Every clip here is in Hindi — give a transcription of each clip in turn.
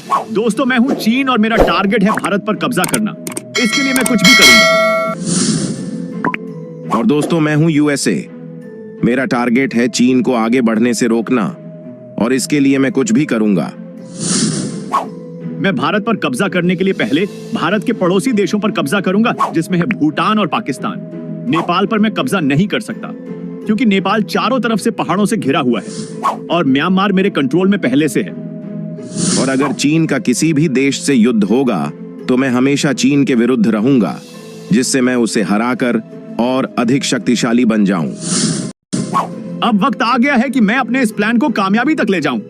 दोस्तों, मैं हूँ चीन और मेरा टारगेट है भारत पर कब्जा करना। इसके लिए मैं कुछ भी करूंगा। और दोस्तों, मैं हूं यूएसए। मेरा टारगेट है चीन को आगे बढ़ने से रोकना और इसके लिए मैं कुछ भी करूंगा। मैं भारत पर कब्जा करने के लिए पहले भारत के पड़ोसी देशों पर कब्जा करूंगा, जिसमें है भूटान और पाकिस्तान। नेपाल पर मैं कब्जा नहीं कर सकता क्योंकि नेपाल चारों तरफ से पहाड़ों से घिरा हुआ है और म्यांमार मेरे कंट्रोल में पहले से है। और अगर चीन का किसी भी देश से युद्ध होगा तो मैं हमेशा चीन के विरुद्ध रहूंगा, जिससे मैं उसे हराकर और अधिक शक्तिशाली बन जाऊं। अब वक्त आ गया है कि मैं अपने इस प्लान को कामयाबी तक ले जाऊं।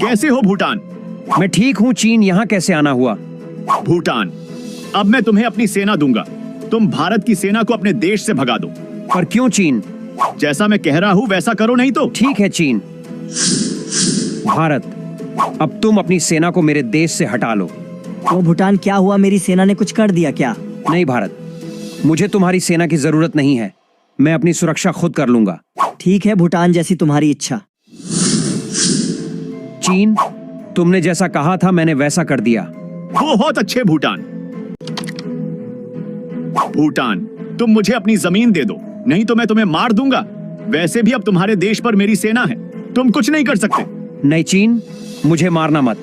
कैसे हो भूटान? मैं ठीक हूँ चीन, यहाँ कैसे आना हुआ? भूटान, अब मैं तुम्हें अपनी सेना दूंगा। तुम भारत की सेना को अपने देश से भगा दो। पर क्यों चीन? जैसा मैं कह रहा हूँ वैसा करो, नहीं तो। ठीक है चीन। भारत, अब तुम अपनी सेना को मेरे देश से हटा लो। तो भूटान, क्या हुआ? मेरी सेना ने कुछ कर दिया क्या? नहीं भारत, मुझे तुम्हारी सेना की जरूरत नहीं है। मैं अपनी सुरक्षा खुद कर लूंगा। ठीक है भूटान, जैसी तुम्हारी इच्छा। चीन, तुमने जैसा कहा था मैंने वैसा कर दिया। बहुत अच्छे भूटान। भूटान, तुम मुझे अपनी जमीन दे दो, नहीं तो मैं तुम्हें मार दूंगा। वैसे भी अब तुम्हारे देश पर मेरी सेना है, तुम कुछ नहीं कर सकते। नहीं चीन, मुझे मारना मत।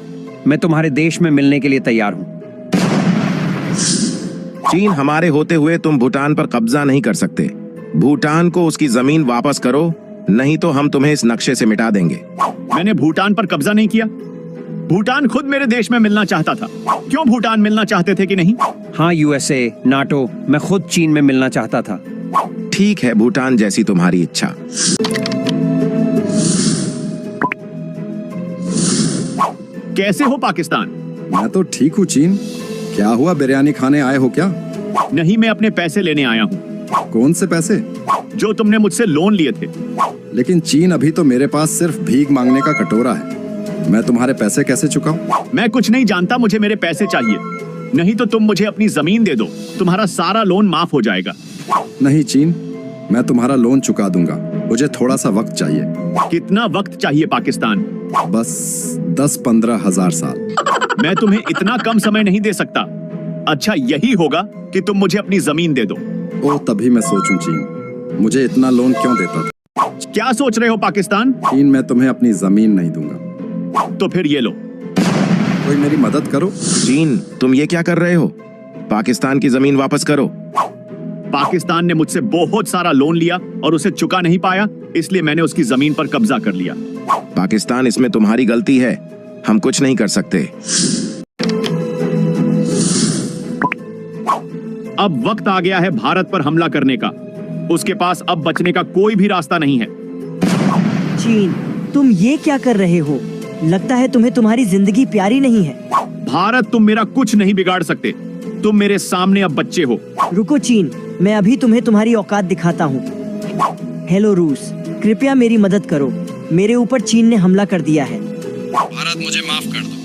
मैं तुम्हारे देश में मिलने के लिए तैयार हूँ। चीन, हमारे होते हुए तुम भूटान पर कब्जा नहीं कर सकते। भूटान को उसकी जमीन वापस करो, नहीं तो हम तुम्हें इस नक्शे से मिटा देंगे। मैंने भूटान पर कब्जा नहीं किया। भूटान खुद मेरे देश में मिलना चाहता था। क्यों भूटान मिलना चाहते थे कि नहीं? हाँ यूएसए, नाटो, मैं खुद चीन में मिलना चाहता था। ठीक है भूटान, जैसी तुम्हारी इच्छा। कैसे हो पाकिस्तान? मैं तो ठीक हूँ चीन। क्या हुआ, बिरयानी खाने आए हो क्या? नहीं, मैं अपने पैसे लेने आया हूँ। कौन से पैसे? जो तुमने मुझसे लोन लिए थे। लेकिन चीन, अभी तो मेरे पास सिर्फ भीख मांगने का कटोरा है। मैं तुम्हारे पैसे कैसे चुकाऊं? मैं कुछ नहीं जानता, मुझे मेरे पैसे चाहिए, नहीं तो तुम मुझे अपनी जमीन दे दो। तुम्हारा सारा लोन माफ हो जाएगा। नहीं चीन, मैं तुम्हारा लोन चुका दूंगा। मुझे थोड़ा सा वक्त चाहिए। कितना वक्त चाहिए पाकिस्तान? बस 10-15 हजार साल। मैं तुम्हें इतना कम समय नहीं दे सकता। अच्छा यही होगा कि तुम मुझे अपनी जमीन दे दो। ओ, तभी मैं सोचूं चीन, मुझे इतना लोन क्यों देता था? क्या सोच रहे हो पाकिस्तान? चीन, मैं तुम्हें अपनी जमीन नहीं दूंगा। तो फिर ये लो। कोई मेरी मदद करो। चीन, तुम ये क्या कर रहे हो? पाकिस्तान की जमीन वापस करो। पाकिस्तान ने मुझसे बहुत सारा लोन लिया और उसे चुका नहीं पाया, इसलिए मैंने उसकी जमीन पर कब्जा कर लिया। पाकिस्तान, इसमें तुम्हारी गलती है, हम कुछ नहीं कर सकते। अब वक्त आ गया है भारत पर हमला करने का। उसके पास अब बचने का कोई भी रास्ता नहीं है। चीन, तुम ये क्या कर रहे हो? लगता है तुम्हें तुम्हारी जिंदगी प्यारी नहीं है। भारत, तुम मेरा कुछ नहीं बिगाड़ सकते। तुम मेरे सामने अब बच्चे हो। रुको चीन, मैं अभी तुम्हें तुम्हारी औकात दिखाता हूँ। हेलो रूस, कृपया मेरी मदद करो। मेरे ऊपर चीन ने हमला कर दिया है। भारत, मुझे माफ कर दो।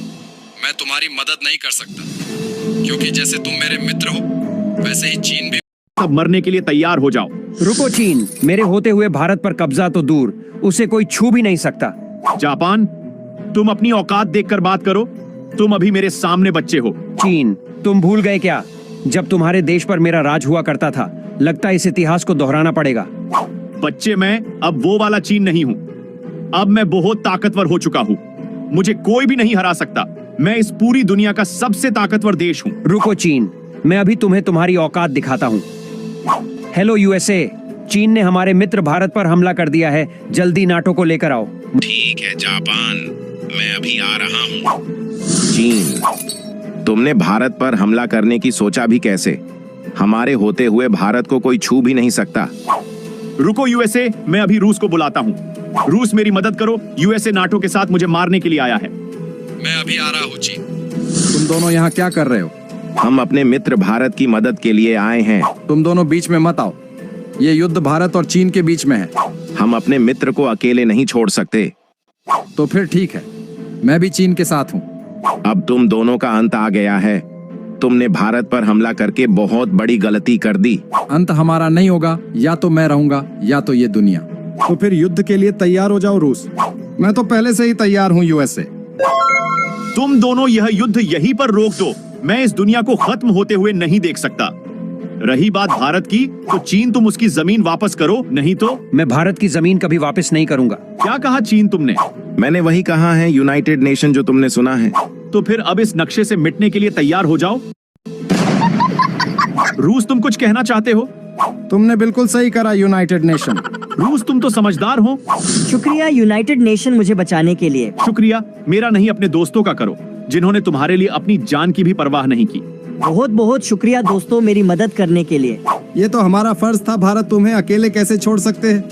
मैं तुम्हारी मदद नहीं कर सकता, क्योंकि जैसे तुम मेरे मित्र हो वैसे ही चीन भी। सब मरने के लिए तैयार हो जाओ। रुको चीन, मेरे होते हुए भारत पर कब्जा तो दूर, उसे कोई छू भी नहीं सकता। जापान, तुम अपनी औकात देखकर बात करो। तुम अभी मेरे सामने बच्चे हो। चीन, तुम भूल गए क्या जब तुम्हारे देश पर मेरा राज हुआ करता था? लगता है इस इतिहास को दोहराना पड़ेगा। बच्चे, मैं अब वो वाला चीन नहीं हूँ। अब मैं बहुत ताकतवर हो चुका हूँ। मुझे कोई भी नहीं हरा सकता। मैं इस पूरी दुनिया का सबसे ताकतवर देश हूँ। रुको चीन, मैं अभी तुम्हें तुम्हारी औकात दिखाता हूँ। हेलो यूएसए, चीन ने हमारे मित्र भारत पर हमला कर दिया है। जल्दी नाटो को लेकर आओ। ठीक है जापान, मैं अभी आ रहा हूँ। चीन, तुमने भारत पर हमला करने की सोचा भी कैसे? हमारे होते हुए भारत को कोई छू भी नहीं सकता। रुको यूएसए, मैं अभी रूस को बुलाता हूँ। रूस, मेरी मदद करो। यूएसए नाटो के साथ मुझे मारने के लिए आया है। मैं अभी आ रहा हूँ चीन। तुम दोनों यहाँ क्या कर रहे हो? हम अपने मित्र भारत की मदद के लिए आए हैं। तुम दोनों बीच में मत आओ। ये युद्ध भारत और चीन के बीच में है। हम अपने मित्र को अकेले नहीं छोड़ सकते। तो फिर ठीक है, मैं भी चीन के साथ हूँ। अब तुम दोनों का अंत आ गया है। तुमने भारत पर हमला करके बहुत बड़ी गलती कर दी। अंत हमारा नहीं होगा, या तो मैं रहूंगा या तो ये दुनिया। तो फिर युद्ध के लिए तैयार हो जाओ रूस। मैं तो पहले से ही तैयार हूँ यूएसए। तुम दोनों यह युद्ध यहीं पर रोक दो। मैं इस दुनिया को खत्म होते हुए नहीं देख सकता। रही बात भारत की, तो चीन तुम उसकी जमीन वापस करो, नहीं तो। मैं भारत की जमीन कभी वापस नहीं करूंगा। क्या कहा चीन तुमने? मैंने वही कहा है, यूनाइटेड नेशन जो तुमने सुना है। तो फिर अब इस नक्शे से मिटने के लिए तैयार हो जाओ। रूस, तुम कुछ कहना चाहते हो? तुमने बिल्कुल सही करा यूनाइटेड नेशन। रूस, तुम तो समझदार हो। शुक्रिया यूनाइटेड नेशन मुझे बचाने के लिए। शुक्रिया मेरा नहीं, अपने दोस्तों का करो, जिन्होंने तुम्हारे लिए अपनी जान की भी परवाह नहीं की। बहुत बहुत शुक्रिया दोस्तों, मेरी मदद करने के लिए। ये तो हमारा फर्ज था। भारत तुम्हें अकेले कैसे छोड़ सकते हैं।